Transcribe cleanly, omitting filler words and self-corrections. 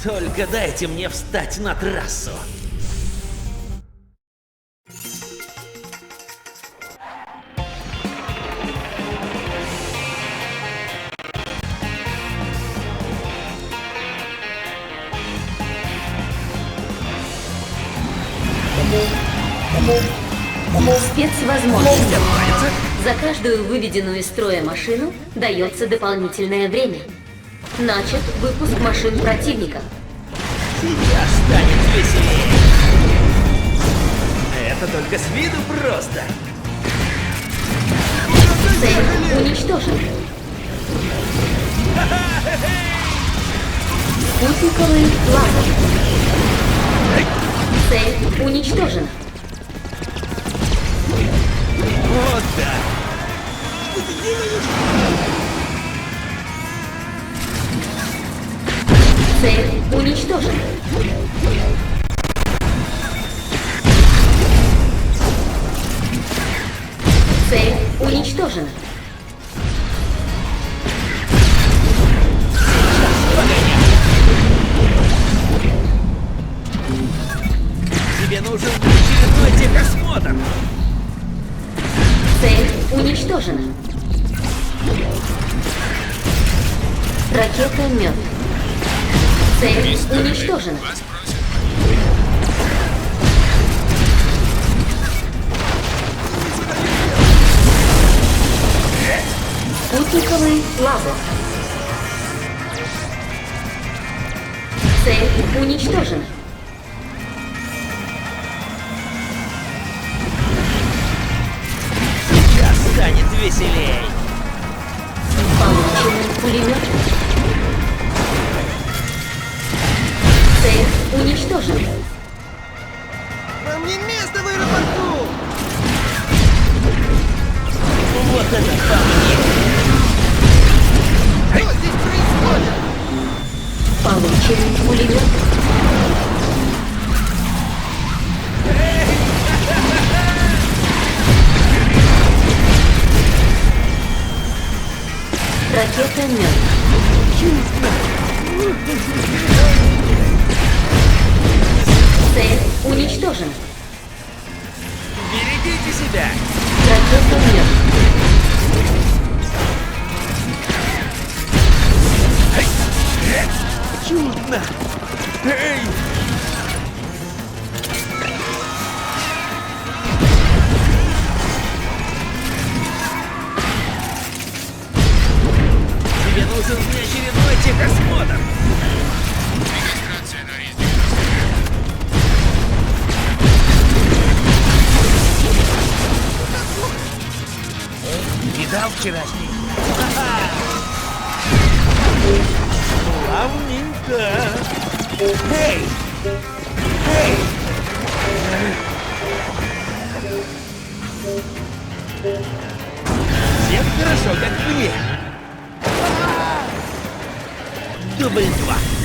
Только дайте мне встать на трассу. Спецвозможность. За каждую выведенную из строя машину дается дополнительное время. Начат выпуск машин противника. Сейчас станет веселее. Это только с виду просто. Цель уничтожена. Спутниковый лазер. Цель уничтожена. Вот так. Цель уничтожена. Цель уничтожена. Тебе нужен очередной техосмотр. Цель уничтожена. Ракета «Мёд». Цель уничтожена. Вас просят. Спутниковый лазер. Цель уничтожена. Сейчас станет веселей. Получен пулемет. Цель уничтожена. Вам не место в аэропорту! Вот это по мне. Что здесь происходит? Получен пулемет. Ракета «Мёд». Цель уничтожена. Берегите себя. Ракета «Мёд». Чудно. Эй! Тебе нужен неочередной техосмотр. Регистрация на въезде. Видал вчерашний? Славненько. Эй! Эй! Всем хорошо, как мне. Дубль 2.